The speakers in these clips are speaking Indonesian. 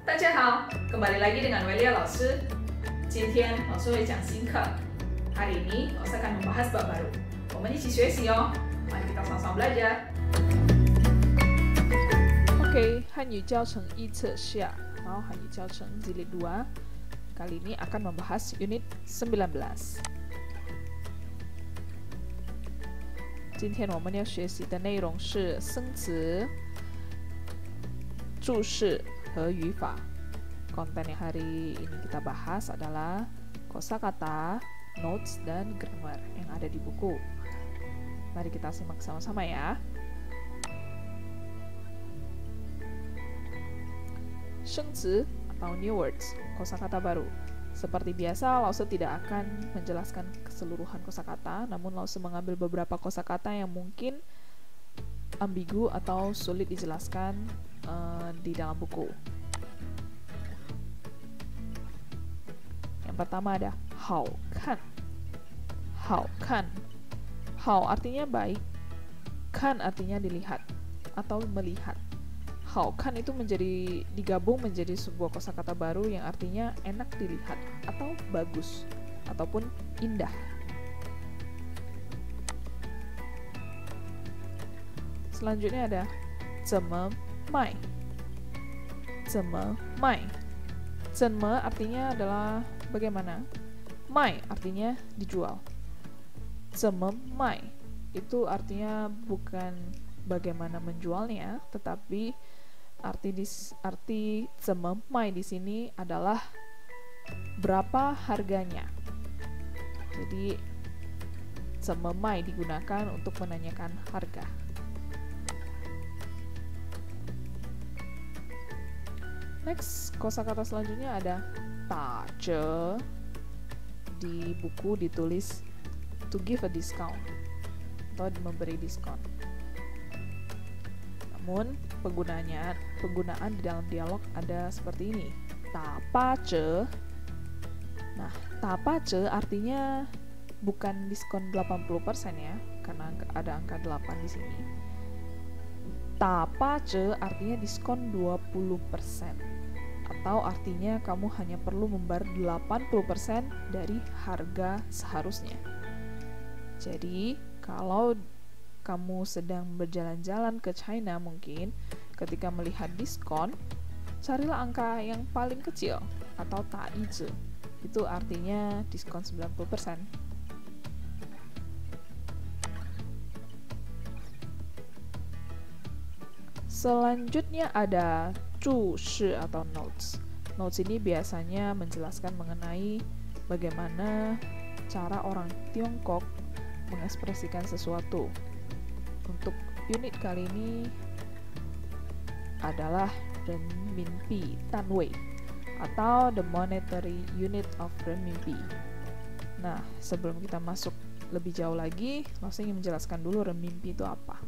大家好, kembali lagi dengan Welia 老师. 今天老师会讲新课. Hari ini 老师 akan membahas bab baru. 我们一起学习哦. Mari kita sama-sama belajar. Oke, 汉语教程一册下 atau 汉语教程 jilid 2. Kali ini akan membahas unit 19. 今天我们要学习的内容是生词、注释和语法. Konten yang hari ini kita bahas adalah kosakata, notes, dan grammar yang ada di buku. Mari kita simak sama-sama ya. 生词 atau new words, kosakata baru. Seperti biasa, Lause tidak akan menjelaskan keseluruhan kosakata, namun Lause mengambil beberapa kosakata yang mungkin ambigu atau sulit dijelaskan di dalam buku. Yang pertama ada hao kan. Hao kan. Hao artinya baik, kan artinya dilihat atau melihat. Hao kan itu digabung menjadi sebuah kosakata baru yang artinya enak dilihat atau bagus ataupun indah. Selanjutnya ada zeme mai. Zeme mai. Zeme artinya adalah bagaimana. Mai artinya dijual. Zeme mai itu artinya bukan bagaimana menjualnya, tetapi arti zeme mai di sini adalah berapa harganya. Jadi zeme mai digunakan untuk menanyakan harga. Next, kosakata selanjutnya ada taje. Di buku ditulis to give a discount atau memberi diskon. Namun penggunaan di dalam dialog ada seperti ini. Tapace. Nah, tapace artinya bukan diskon 80% ya, karena ada angka 8 di sini. Tapace artinya diskon 20%. Atau artinya kamu hanya perlu membayar 80% dari harga seharusnya. Jadi, kalau kamu sedang berjalan-jalan ke China mungkin, ketika melihat diskon, carilah angka yang paling kecil atau taizhe. Itu artinya diskon 90%. Selanjutnya ada 注释 atau notes. Notes ini biasanya menjelaskan mengenai bagaimana cara orang Tiongkok mengekspresikan sesuatu. Untuk unit kali ini adalah renminbi tanwei atau the monetary unit of renminbi. Nah, sebelum kita masuk lebih jauh lagi, saya ingin menjelaskan dulu renminbi itu apa.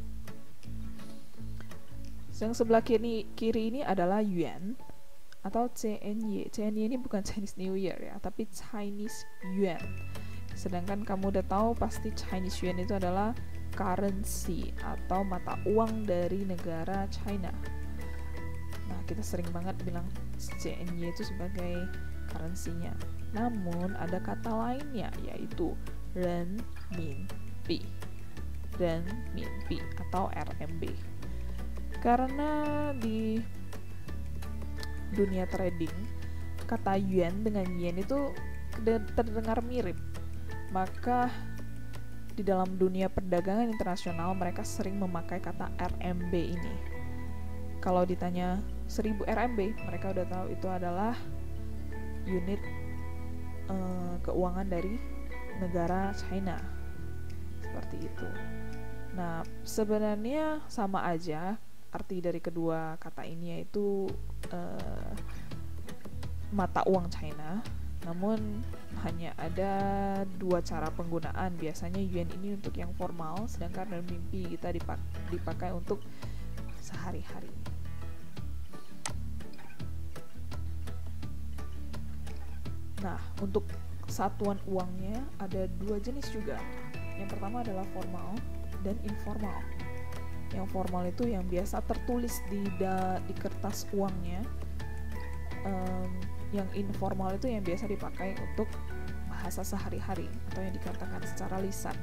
Yang sebelah kiri ini adalah yuan atau CNY. CNY ini bukan Chinese New Year ya, tapi Chinese yuan. Sedangkan kamu udah tahu pasti Chinese yuan itu adalah currency atau mata uang dari negara China. Nah, kita sering banget bilang CNY itu sebagai currency-nya. Namun ada kata lainnya yaitu renminbi. Renminbi atau RMB. Karena di dunia trading kata yuan dengan yen itu terdengar mirip, maka di dalam dunia perdagangan internasional mereka sering memakai kata RMB ini. Kalau ditanya 1000 RMB, mereka udah tahu itu adalah unit keuangan dari negara China. Seperti itu. Nah, sebenarnya sama aja arti dari kedua kata ini, yaitu mata uang China. Namun hanya ada dua cara penggunaan. Biasanya yuan ini untuk yang formal, sedangkan renminbi kita dipakai untuk sehari-hari. Nah, untuk satuan uangnya ada dua jenis juga. Yang pertama adalah formal dan informal. Yang formal itu yang biasa tertulis di kertas uangnya. yang informal itu yang biasa dipakai untuk bahasa sehari-hari atau yang dikatakan secara lisan.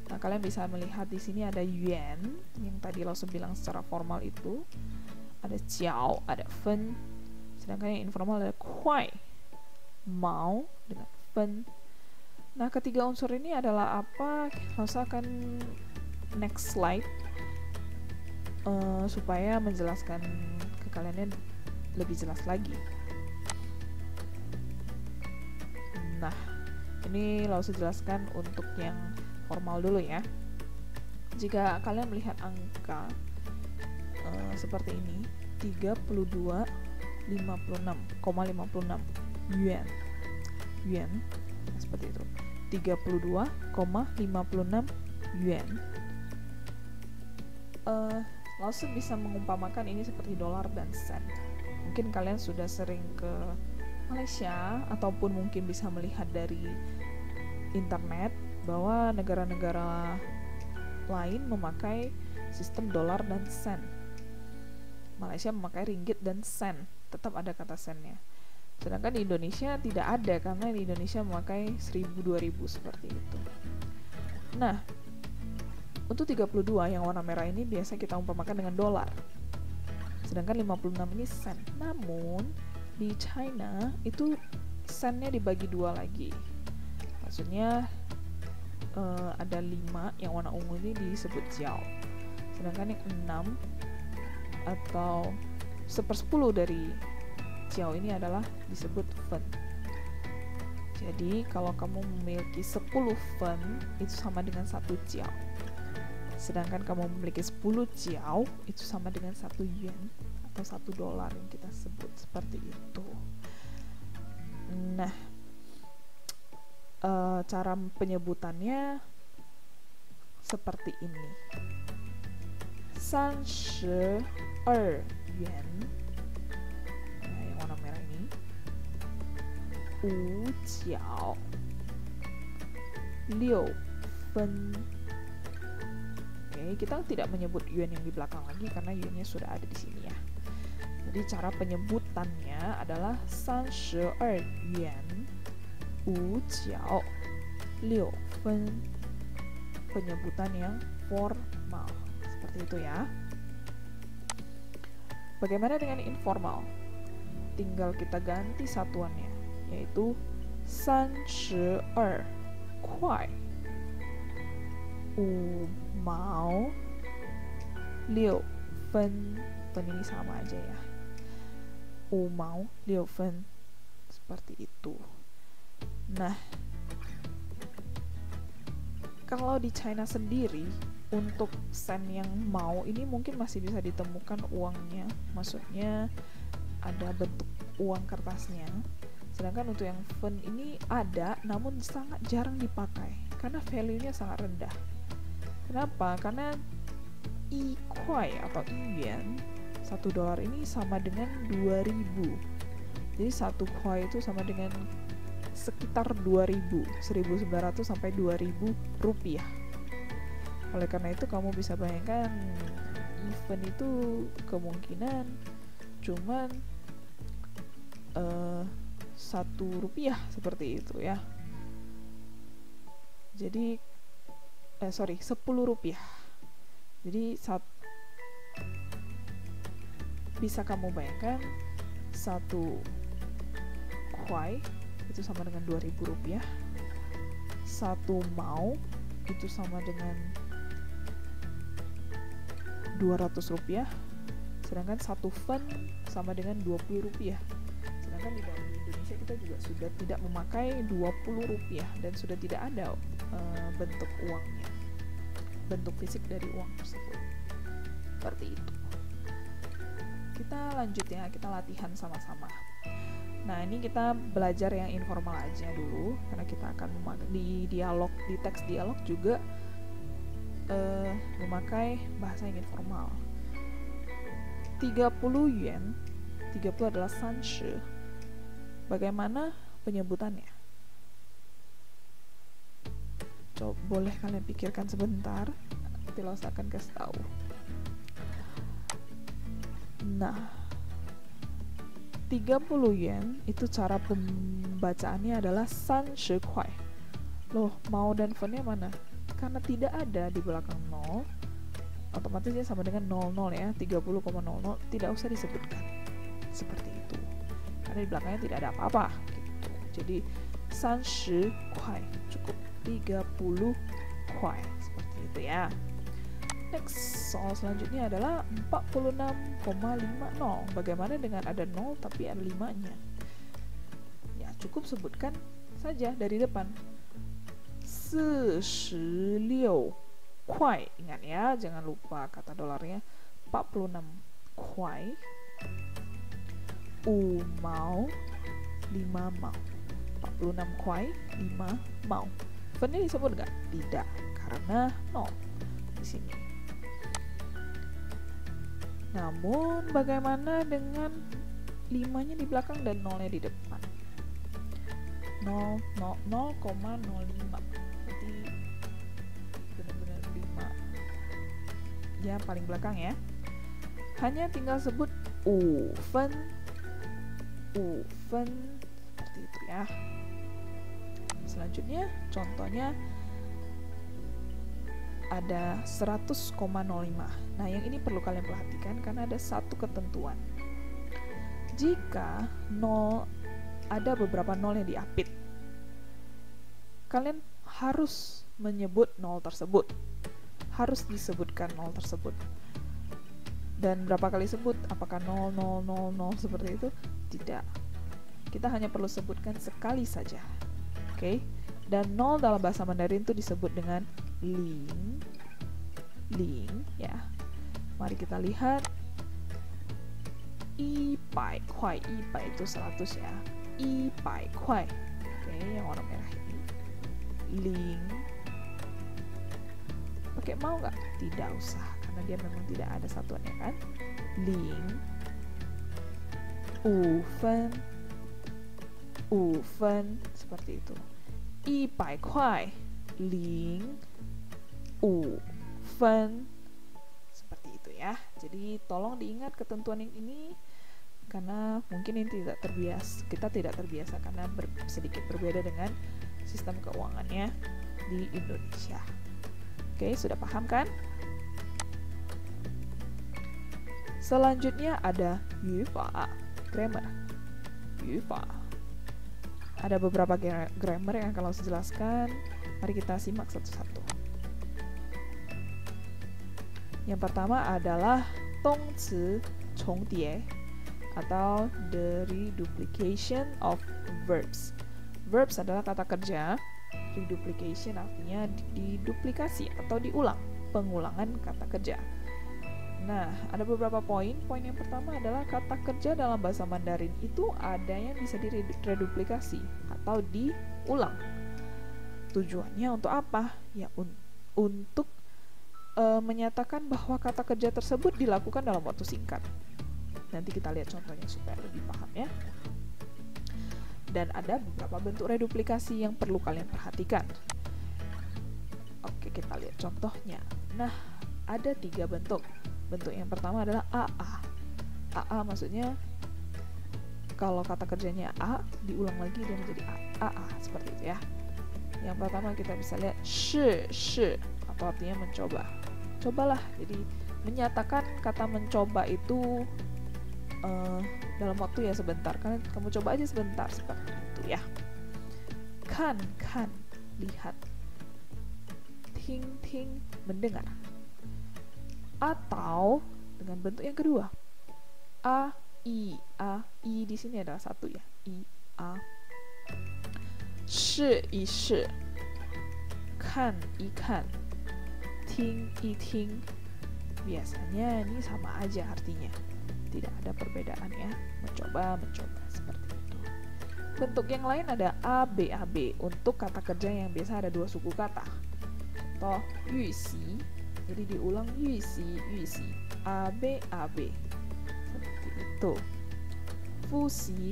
Nah, kalian bisa melihat di sini ada yuan yang tadi Lause bilang secara formal itu, ada jiao, ada fen, sedangkan yang informal ada kuai, mau dengan fen. Nah, ketiga unsur ini adalah apa? Lause akan next slide supaya menjelaskan ke kalian lebih jelas lagi. Nah, ini Lause jelaskan untuk yang formal dulu ya. Jika kalian melihat angka seperti ini, 32,56 yuan. Yuan seperti itu. 32,56 yuan. Lause bisa mengumpamakan ini seperti dolar dan sen. Mungkin kalian sudah sering ke Malaysia ataupun mungkin bisa melihat dari internet bahwa negara-negara lain memakai sistem dolar dan sen. Malaysia memakai ringgit dan sen, tetap ada kata sennya. Sedangkan di Indonesia tidak ada karena di Indonesia memakai 1000-2000 seperti itu. Nah, untuk 32 yang warna merah ini biasa kita umpamakan dengan dolar. Sedangkan 56 ini sen. Namun di China itu sennya dibagi dua lagi. Maksudnya ada 5 yang warna ungu ini disebut jiao. Sedangkan yang 6 atau 1/10 dari jiao ini adalah disebut fen. Jadi kalau kamu memiliki 10 fen itu sama dengan 1 jiao. Sedangkan kamu memiliki 10 jiao itu sama dengan 1 yuan atau 1 dolar yang kita sebut seperti itu. Nah, cara penyebutannya seperti ini. 32 yuan. Nah, yang warna merah ini. 5 jiao. 6 fen. Oke, kita tidak menyebut yuan yang di belakang lagi karena yuannya sudah ada di sini ya. Jadi cara penyebutannya adalah 32 yuan 5 jiao 6 fen. Penyebutan yang formal seperti itu ya. Bagaimana dengan informal? Tinggal kita ganti satuannya, yaitu 32 kuai 5毛6分. Fen ini sama aja ya. 5毛6分. Seperti itu. Nah, kalau di China sendiri untuk sen yang mau ini mungkin masih bisa ditemukan uangnya, maksudnya ada bentuk uang kertasnya. Sedangkan untuk yang fen ini ada, namun sangat jarang dipakai karena value-nya sangat rendah. Kenapa? Karena i kuai atau i yuan 1 dolar ini sama dengan 2000. Jadi 1 kuai itu sama dengan sekitar 2000, 1900 sampai 2000 rupiah. Oleh karena itu kamu bisa bayangkan event itu kemungkinan cuman 1 rupiah seperti itu ya. Jadi 10 rupiah. Jadi bisa kamu bayangkan 1 kuai itu sama dengan 2000 rupiah. 1 mau itu sama dengan 200 rupiah. Sedangkan 1 fen sama dengan 20 rupiah. Sedangkan di Indonesia kita juga sudah tidak memakai 20 rupiah dan sudah tidak ada bentuk uangnya, bentuk fisik dari uang tersebut. Seperti itu. Kita lanjut ya, kita latihan sama-sama. Nah, ini kita belajar yang informal aja dulu karena kita akan di dialog, di teks dialog juga memakai bahasa yang informal. 30 yuan, 30 adalah 30. Bagaimana penyebutannya? Coba boleh kalian pikirkan sebentar, nanti Lause akan kasih tahu. Nah, 30 yuan itu cara pembacaannya adalah 30 kuai. Loh, mau dan fen-nya mana? Karena tidak ada di belakang 0, otomatis dia sama dengan 00 ya, 30,00, tidak usah disebutkan seperti itu karena di belakangnya tidak ada apa-apa gitu. Jadi 30 kuai cukup, 30 kuai seperti itu ya. Next, soal selanjutnya adalah 46,50. Bagaimana dengan ada 0 tapi ada 5-nya? Ya, cukup sebutkan saja dari depan. 46 kuai. Ingat ya, jangan lupa kata dolarnya. 46 kuai. 5 mau, 5 mau. 46 kuai, 5 mau. Fen-nya disebut nggak? Tidak, karena 0 di sini. Namun bagaimana dengan 5-nya di belakang dan 0-nya di depan? 0,05. Berarti benar-benar 5. Ya, paling belakang ya. Hanya tinggal sebut fen seperti itu ya. Selanjutnya contohnya ada 100,05. Nah, yang ini perlu kalian perhatikan karena ada satu ketentuan. Jika 0 ada beberapa 0 yang diapit, kalian harus menyebut 0 tersebut. Harus disebutkan 0 tersebut. Dan berapa kali sebut? Apakah 0, 0, 0, 0 seperti itu? Tidak. Kita hanya perlu sebutkan sekali saja. Oke? Dan 0 dalam bahasa Mandarin itu disebut dengan ling ya. Mari kita lihat. 100 kuai, 100 itu 100 ya. 100 kuai. Oke, yang warna merah ini. Ling. Pakai mau nggak? Tidak usah, karena dia memang tidak ada satuannya kan. Ling. 5 分 seperti itu. 100 kuai, 0 5 分 seperti itu ya. Jadi tolong diingat ketentuan yang ini karena mungkin ini kita tidak terbiasa karena sedikit berbeda dengan sistem keuangannya di Indonesia. Oke, sudah paham kan? Selanjutnya ada yufa, grammar. Yufa. Ada beberapa grammar yang akan langsung jelaskan. Mari kita simak satu-satu. Yang pertama adalah dongci chongdie atau the reduplication of verbs. Verbs adalah kata kerja. Reduplication artinya diduplikasi atau diulang, pengulangan kata kerja. Nah, ada beberapa poin. Poin yang pertama adalah kata kerja dalam bahasa Mandarin itu ada yang bisa direduplikasi atau diulang. Tujuannya untuk apa? Ya, untuk menyatakan bahwa kata kerja tersebut dilakukan dalam waktu singkat. Nanti kita lihat contohnya supaya lebih paham ya. Dan ada beberapa bentuk reduplikasi yang perlu kalian perhatikan. Oke, kita lihat contohnya. Nah, ada 3 bentuk. Bentuk yang pertama adalah AA. AA maksudnya kalau kata kerjanya A diulang lagi dan menjadi AA seperti itu ya. Yang pertama kita bisa lihat shi atau artinya mencoba. Cobalah. Jadi menyatakan kata mencoba itu dalam waktu ya sebentar. Kamu coba aja sebentar seperti itu ya. Kan lihat. Ting mendengar. Atau dengan bentuk yang kedua. I di sini adalah satu ya. A. shi kan ting biasanya ini sama aja artinya, tidak ada perbedaan ya, mencoba seperti itu. Bentuk yang lain ada AB untuk kata kerja yang biasa ada 2 suku kata. Contoh yuxi, jadi diulang yuxi AB seperti itu. Fuxi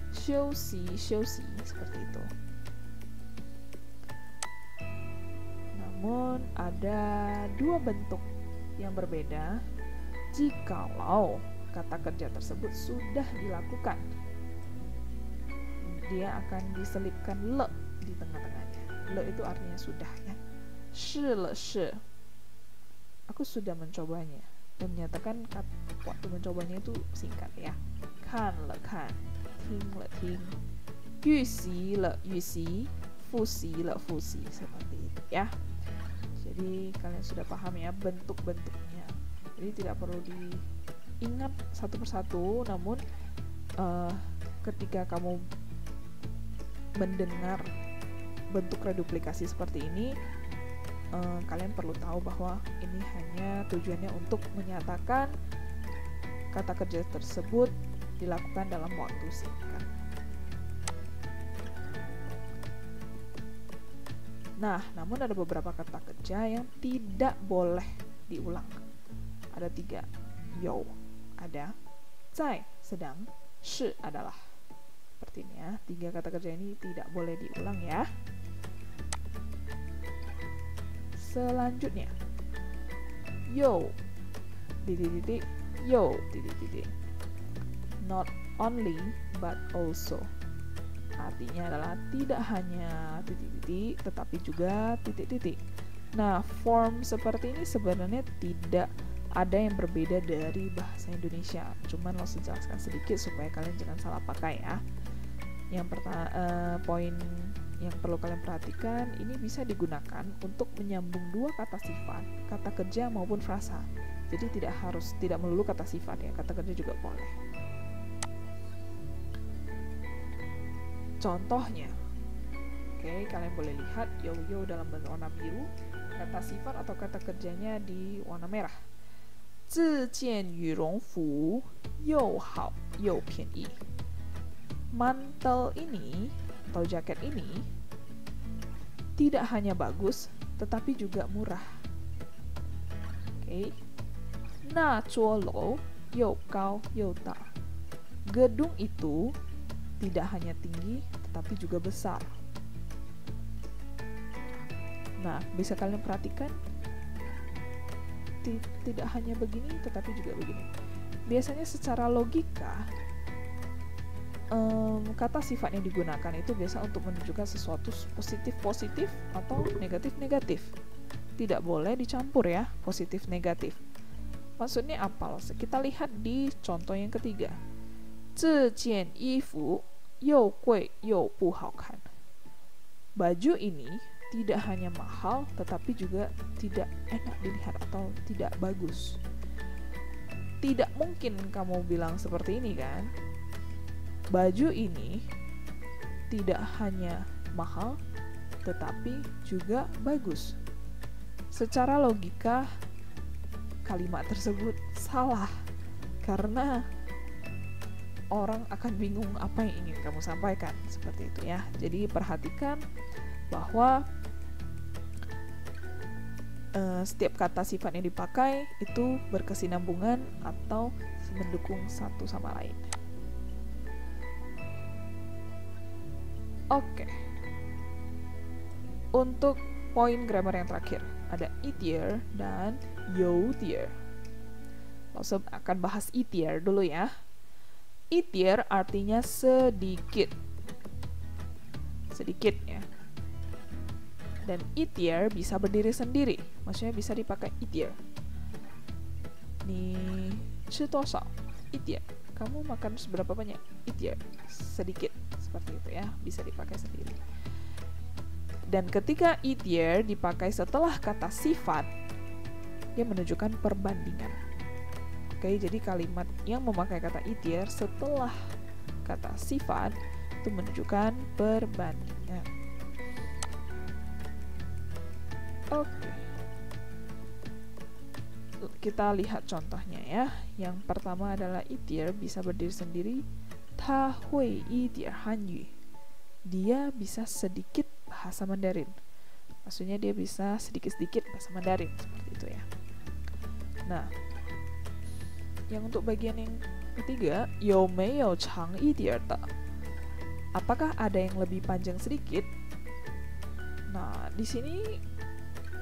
xiuxi seperti itu. Namun ada 2 bentuk yang berbeda jikalau kata kerja tersebut sudah dilakukan. Dia akan diselipkan le di tengah-tengahnya. Le itu artinya sudah ya. Shi le shi. Aku sudah mencobanya. Dan menyatakan waktu mencobanya itu singkat ya. Kan le kan, ting le ting, yu xi le yu xi, fu xi le fu xi, seperti itu ya. Jadi kalian sudah paham ya bentuk-bentuknya. Jadi tidak perlu diingat satu persatu, namun ketika kamu mendengar bentuk reduplikasi seperti ini, kalian perlu tahu bahwa ini hanya tujuannya untuk menyatakan kata kerja tersebut dilakukan dalam waktu singkat. Nah, namun ada beberapa kata kerja yang tidak boleh diulang. Ada 3. Yo, ada. Zai, sedang. Shi, adalah. Seperti ini ya. 3 kata kerja ini tidak boleh diulang ya. Selanjutnya. Yo, titik-titik. Yo, titik-titik. Not only, but also. Artinya adalah tidak hanya titik-titik, tetapi juga titik-titik. Nah, form seperti ini sebenarnya tidak ada yang berbeda dari bahasa Indonesia. Cuman lo jelaskan sedikit supaya kalian jangan salah pakai ya. Yang pertama, poin yang perlu kalian perhatikan, ini bisa digunakan untuk menyambung 2 kata sifat, kata kerja maupun frasa. Jadi tidak melulu kata sifat ya, kata kerja juga boleh. Contohnya, oke, kalian boleh lihat yo dalam bentuk warna biru, kata sifat atau kata kerjanya di warna merah. 自件羽绒服又好又便宜. Mantel ini atau jaket ini tidak hanya bagus, tetapi juga murah. Oke. 那座楼又高又大. Gedung itu tidak hanya tinggi, tetapi juga besar. Nah, bisa kalian perhatikan, tidak hanya begini, tetapi juga begini. Biasanya secara logika, kata sifat yang digunakan itu biasa untuk menunjukkan sesuatu positif-positif atau negatif-negatif. Tidak boleh dicampur ya, positif-negatif. Maksudnya apa? Kita lihat di contoh yang ketiga. 这件衣服又贵又不好看. Baju ini tidak hanya mahal, tetapi juga tidak enak dilihat atau tidak bagus. Tidak mungkin kamu bilang seperti ini kan? Baju ini tidak hanya mahal, tetapi juga bagus. Secara logika, kalimat tersebut salah. Karena orang akan bingung apa yang ingin kamu sampaikan, seperti itu ya. Jadi perhatikan bahwa setiap kata sifat yang dipakai itu berkesinambungan atau mendukung satu sama lain. Oke. Untuk poin grammar yang terakhir, ada easier dan youdier. Langsung akan bahas easier dulu ya. Easier artinya sedikit. Sedikit ya. Dan easier bisa berdiri sendiri. Maksudnya bisa dipakai easier. Ni吃多少? Easier. Kamu makan seberapa banyak? Easier. Sedikit. Seperti itu ya. Bisa dipakai sendiri. Dan ketika easier dipakai setelah kata sifat, dia menunjukkan perbandingan. Oke, jadi kalimat yang memakai kata easier setelah kata sifat itu menunjukkan perbandingan. Oke. Kita lihat contohnya ya. Yang pertama adalah easier bisa berdiri sendiri. Ta hui easier hanyu. Dia bisa sedikit bahasa Mandarin. Maksudnya dia bisa sedikit-sedikit bahasa Mandarin, seperti itu ya. Nah, yang untuk bagian yang ketiga, 有没有长一点的? Apakah ada yang lebih panjang sedikit? Nah, di sini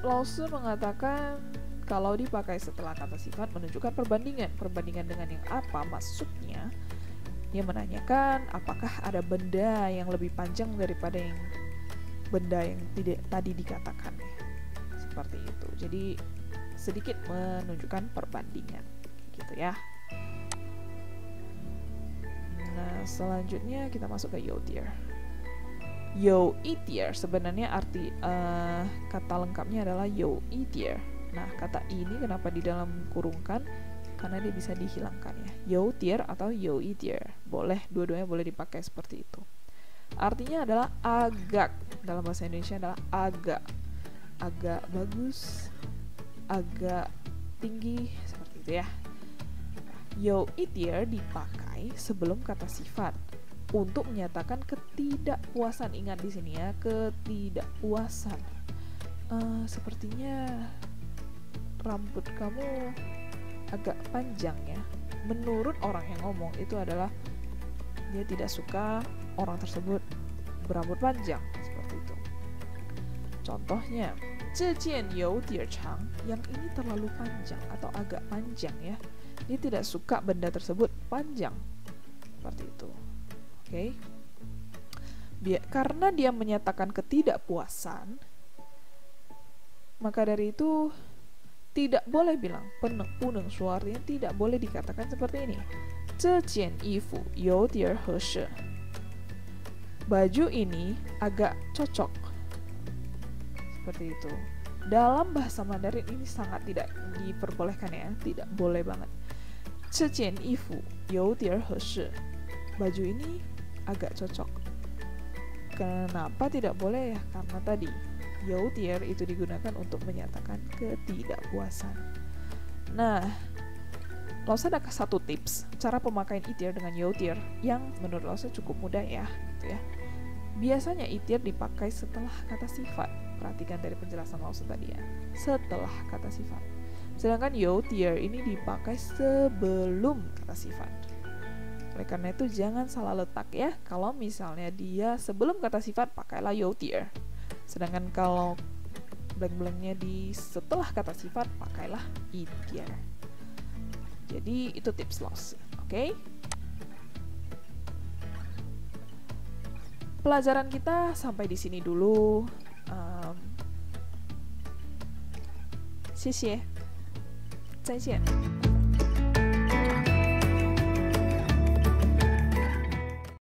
Lao Shi mengatakan kalau dipakai setelah kata sifat menunjukkan perbandingan. Perbandingan dengan yang apa? Maksudnya dia menanyakan apakah ada benda yang lebih panjang daripada yang benda yang tidak tadi dikatakan. Seperti itu. Jadi sedikit menunjukkan perbandingan gitu ya. Nah, selanjutnya kita masuk ke Youdier. Youdier sebenarnya arti kata lengkapnya adalah Youdier. Nah, kata ini kenapa di dalam kurungkan? Karena dia bisa dihilangkan ya. Youdier atau Youdier. Boleh, dua-duanya boleh dipakai seperti itu. Artinya adalah agak. Dalam bahasa Indonesia adalah agak. Agak bagus, agak tinggi, seperti itu ya. Youdier dipakai sebelum kata sifat untuk menyatakan ketidakpuasan. Ingat di sini ya, ketidakpuasan. Sepertinya rambut kamu agak panjang ya. Menurut orang yang ngomong itu adalah dia tidak suka orang tersebut berambut panjang, seperti itu. Contohnya, 这件有点长, yang ini terlalu panjang atau agak panjang ya. Dia tidak suka benda tersebut panjang, seperti itu. Oke. Karena dia menyatakan ketidakpuasan, maka dari itu tidak boleh bilang puneng suaranya, tidak boleh dikatakan seperti ini. 这件衣服有点合适. Baju ini agak cocok. Seperti itu. Dalam bahasa Mandarin ini sangat tidak diperbolehkan ya, tidak boleh banget. 这件衣服有点合适. Baju ini agak cocok. Kenapa tidak boleh ya? Karena tadi Youdier itu digunakan untuk menyatakan ketidakpuasan. Nah, Lausa ada satu tips cara pemakaian itier dengan Youdier yang menurut Lausa cukup mudah ya, gitu ya. Biasanya itier dipakai setelah kata sifat. Perhatikan dari penjelasan Lausa tadi ya, setelah kata sifat. Sedangkan Youdier ini dipakai sebelum kata sifat. Oleh karena itu jangan salah letak ya. Kalau misalnya dia sebelum kata sifat, pakailah Youdier. Sedangkan kalau blank-blanknya di setelah kata sifat, pakailah itier. Jadi itu tips Lausa, oke? Pelajaran kita sampai di sini dulu. 谢谢，再见。